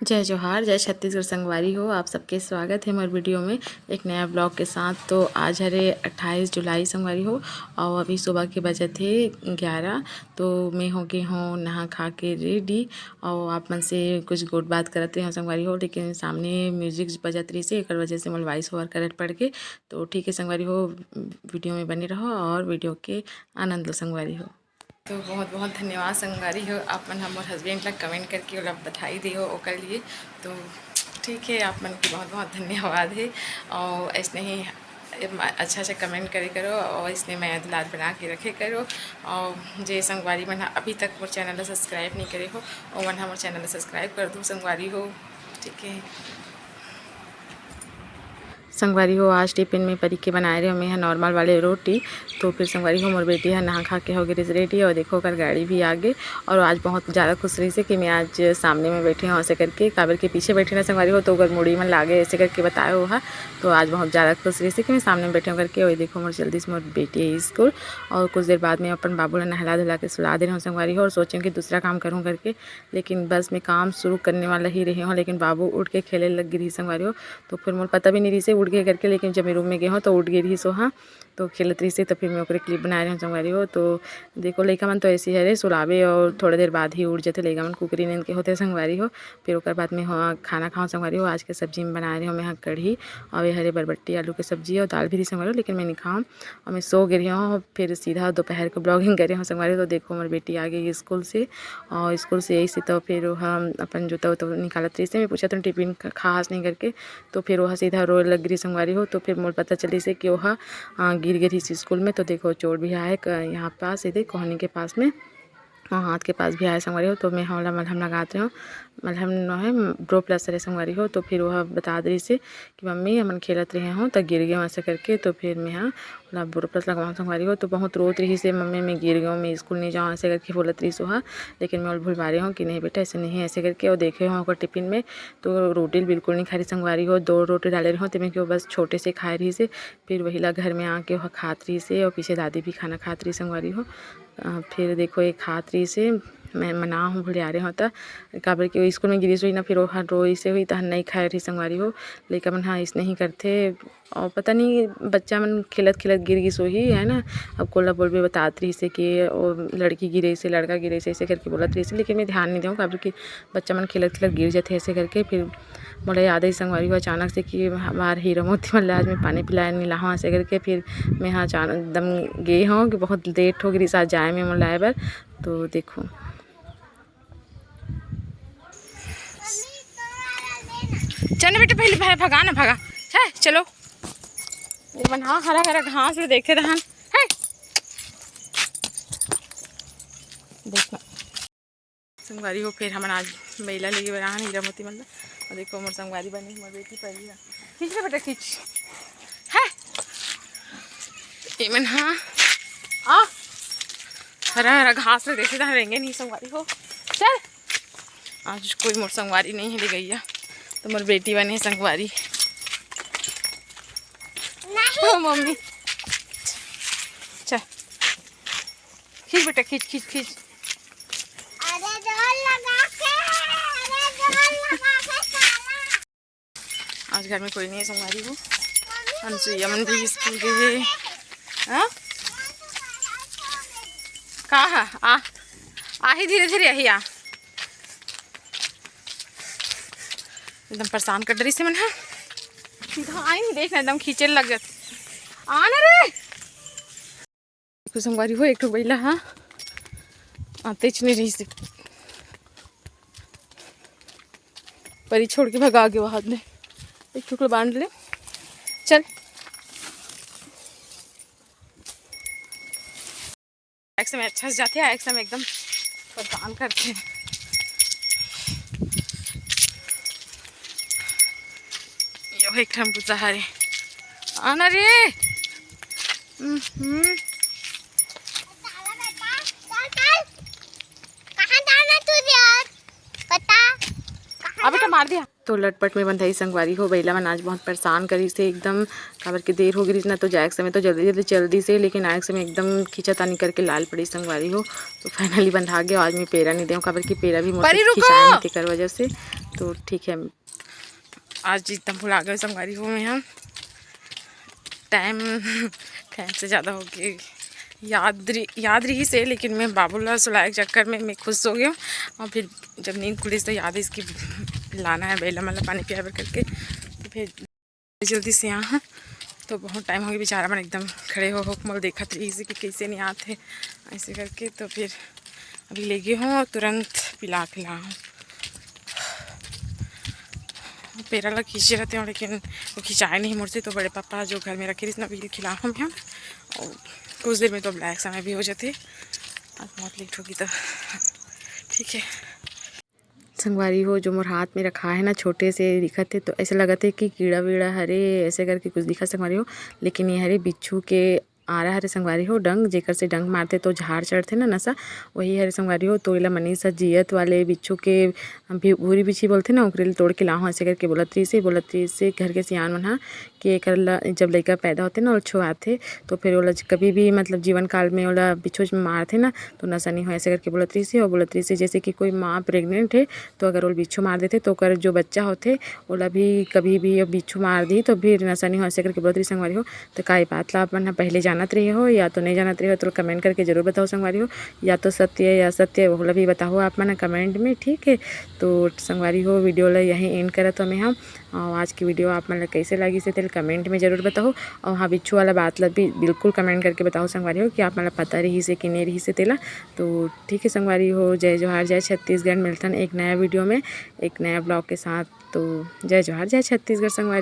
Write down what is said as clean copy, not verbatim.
जय जोहार, जय छत्तीसगढ़ संगवारी हो। आप सबके स्वागत है हमारे वीडियो में एक नया ब्लॉग के साथ। तो आज हरे 28 जुलाई संगवारी हो और अभी सुबह के बजे थे 11। तो मैं हो गई हूँ नहा खा के रेडी और आप मन से कुछ गुड बात करते हैं संगवारी हो, लेकिन सामने म्यूजिक बजत रही से एक वजह से मैं वॉइस ओवर करत पड़ के। तो ठीक है संगवारी हो, वीडियो में बने रहो और वीडियो के आनंद लो संगवारी हो। तो बहुत बहुत धन्यवाद संगवारी हो, आप मन हमारे हस्बैंड ला कमेंट करके ओला बधाई दे हो ओकर लिए। तो ठीक है, आप मन की बहुत बहुत धन्यवाद है और ऐसे ही अच्छा अच्छा कमेंट करे करो और इसने मैं याद बना के रखे करो। और जे संगवारी मन अभी तक मोर चैनल सब्सक्राइब नहीं करे हो और मन हमारे चैनल सब्सक्राइब कर दो संगवारी हो। ठीक है संगवारी हो, आज टिफिन में परी के बनाए रहे मैं नॉर्मल वाले रोटी। तो फिर संगवारी हो मोर बेटी है नहा खा के हो गई रेडी और देखो कर गाड़ी भी आ गई। और आज बहुत ज़्यादा खुश रही से कि मैं आज सामने में बैठी हूँ ऐसे करके, काबर के पीछे बैठी ना संगवारी हो तो अगर मुड़ी में लागे ऐसे करके बताए हुआ। तो आज बहुत ज़्यादा खुश रही से कि मैं सामने में बैठी हूँ करके। और देखो मोर जल्दी से मोर बेटी है स्कूल और कुछ देर बाद में अपन बाबू ने नहला धुला के सुला दे रहा हूँ संगवारी हो और सोचें कि दूसरा काम करूँ करके, लेकिन बस मैं काम शुरू करने वाला ही रही हूँ। लेकिन बाबू उठ के खेले लग गई संगवारी हो, तो फिर मोर पता भी नहीं रही से उठ गए करके। लेकिन जब मैं रूम में गई हूँ तो उठ गई रही सो हाँ, तो खेलत रही से। तो फिर मैं ओकरे क्लिप बना रही हूँ संगवारी हो। तो देखो लइका मन तो ऐसी है रे सुलावे और थोड़ी देर बाद ही उठ जाते लइका मन, कुकरी नींद के होते संगवारी हो। फिर ओकर बाद में खाना खाऊँ संगवारी हो। आज के सब्जी में बना रही हूँ मैं कढ़ी और ये हरे बरबट्टी आलू की सब्जी और दाल भी रही संगवारी हो, लेकिन मैं नहीं खाऊँ और मैं सो गई हूँ। फिर सीधा दोपहर को ब्लॉगिंग कर रही हूँ संगवारी हो। तो देखो हमारी बेटी आ गई स्कूल से और स्कूल से यही से तो फिर हम अपन जूता उता निकालत रही से। मैं पूछा तो टिफिन खास नहीं करके, तो फिर वह सीधा रोए लग रही संगवारी हो। तो फिर मोर पता चली से कि वह गिर गई थी स्कूल में। तो देखो चोट भी आए यहाँ पास, सीधे कोहनी के पास में और हाथ के पास भी आए संगवारी हो। तो मैं हौला मलहम लगाते हूँ, मलहम न है ब्रो प्लस है संगवारी हो। तो फिर वह बता रही से कि मम्मी हमन खेलत रहे हूँ तो गिर गए ऐसे करके। तो फिर मैं हाँ ब्रो प्लस लगवाऊँ संगवारी हो। तो बहुत रोत रही से मम्मी मैं गिर गया, मैं स्कूल नहीं जाऊँ ऐसे करके बोलत रही सो हाँ। लेकिन मैं भूल पा रही हूँ कि नहीं बेटा ऐसे नहीं ऐसे करके। और देखे हूँ ओकर टिफिन में तो रोटी बिल्कुल नहीं खा रही संगवारी हो, 2 रोटी डाले रही हूँ तो मैं क्यों बस छोटे से खाए रही से। फिर वही ला घर में आके वह खात रही से और पीछे दादी भी खाना खात रही संगवारी हो। फिर देखो एक खात रही से मैं मना हूँ भूल आ रहे होता काबर कि स्कूल में गिरी हुई ना, फिर वो रोई से हुई तो नहीं खाए रही संगवारी हो। लेकिन मन हाँ इसने ही करते और पता नहीं बच्चा मन खिलत खिलत गिर गई सो ही है ना। अब कोला बोल भी बतात रही से कि वो लड़की गिरे से लड़का गिरे से ऐसे करके बोलत रही से, लेकिन मैं ध्यान नहीं दूँ काबर कि बच्चा मन खिलत खिलत गिर जाते ऐसे करके। फिर मोला याद आई संगवारी हो अचानक से कि हमारे हीरो मोती मतलब आज मैं पानी पिलाया नहीं लाऊँ ऐसे करके। फिर मैं हाँ अचानक एकदम गई हूँ कि बहुत लेट हो गई साथ जाए में मोला बर। तो देखो चलो बेटा पहले भाई भगा ना भगा है चलो मन हाँ हरा हरा घास में देखे रहन है देखना संगवारी हो। फिर हम आज महिला लेके बना हीरा मोती मतलब। और देखो मोर संगवारी बनी मोर बेटी पड़ी है, खींच ले बेटा खींच है मन हाँ आ हरा हरा घास में देखे रहन रहेंगे नहीं संगवारी हो। चल आज कोई मोर संगवारी नहीं है ले गई है तो मोर बेटी बनी है संगवारी। ओ मम्मी चल खींच बेटा खींच खींच खींच। आज घर में कोई नहीं है संगवारी हो, अनसुईया मन भी स्कूल गए है। हाँ कहा आ ही धीरे धीरे यही आ एकदम परेशान कर रही से मन। हाँ सीधा आई नहीं देखना एकदम खींचे लग जाते आना रे संगवारी हो। एक ठो बैला हाँ आते नहीं रही से परी छोड़ के भगा गए हाथ में। एक टुकड़ा बांध ले चल एक समय अच्छा से जाते हैं एक समय एकदम परेशान करते हैं। यो एक हम पूछा हरे आना रे बेटा मार दिया। तो लटपट में बंधाई संगवारी हो बैला मन आज बहुत परेशान करी से एकदम काबर के देर हो गई ना तो जाए के समय तो जल्दी से लेकिन आए के समय एकदम खींचातानी करके लाल पड़ी संगवारी हो। तो फाइनली बंधा गया। आज मैं पेरा नहीं दूँ काबर की पेरा भी मुझे खिंचाए नहीं कर वजह से। तो ठीक है आज एकदम भुला गए संगवारी हो। मैं हम टाइम से ज़्यादा हो गई याद रही से लेकिन मैं बाबूला सुलाए के चक्कर में मैं खुश हो गया। और फिर जब नींद खुली तो याद है इसकी लाना है बेला मतलब पानी पिया करके। तो फिर जल्दी से यहाँ तो बहुत टाइम हो गया बेचारा मन एकदम खड़े हो मोल देखा रही से कि कैसे नहीं आते ऐसे करके। तो फिर अभी ले गए हूँ तुरंत पिला हूँ। पेरा ला खींचे रहते हैं लेकिन वो खिंचाए नहीं मुझसे। तो बड़े पापा जो घर में रखे थे ना खिला हूँ मैं और कुछ देर में तो ब्लैक समय भी हो जाते। आज बहुत लेट होगी तो ठीक है। संगवारी हो जो मोर हाथ में रखा है ना छोटे से दिखत है तो ऐसे लगता है कि कीड़ा वीड़ा हरे ऐसे करके कुछ दिखा संगवारी हो। लेकिन ये हरे बिच्छू के आरा हरे संगवारी हो डंग जेकर से डंग मारते तो झाड़ चढ़ते ना नशा वही हरे संगवारी हो। तो एला मनीषा जियत वाले बिच्छू के भूरी बिछी बोलते ना ओकरे तोड़ के लाहूँ ऐसे करके बोलत रही से घर के सियान मन कि एकर जब लड़का पैदा होते ना छो आते तो फिर ओला कभी भी मतलब जीवन काल में ओला बिच्छू मारते ना तो नशा नहीं हो ऐसे करके बोलत रही से जैसे कि कोई माँ प्रेग्नेंट है तो अगर वो बिच्छू मार देते तो ओकर जो बच्चा होते ओला भी कभी भी बिच्छू मार दी तो फिर नशा नहीं हो ऐसे करके बोलत रही संगवारी हो। तो का बात ला अपन पहले जानत रही हो या तो नहीं जानत रही हो तो कमेंट करके ज़रूर बताओ संगवारी हो। या तो सत्य या असत्य वो भी बताओ आप मन कमेंट में ठीक है। तो संगवारी हो वीडियो ला यहीं एंड करत हमें हम। और आज की वीडियो आप मन कैसे लगी से तेल कमेंट में ज़रूर बताओ। और हाँ बिच्छू वाला बात ला भी बिल्कुल कमेंट करके बताओ संगवारी हो कि आप मन पता रही से कि नहीं रही से तेला। तो ठीक है संगवारी हो जय जोहार जय छत्तीसगढ़। मिलता एक नया वीडियो में एक नया ब्लॉग के साथ। तो जय जोहार जय छत्तीसगढ़ संगवारी।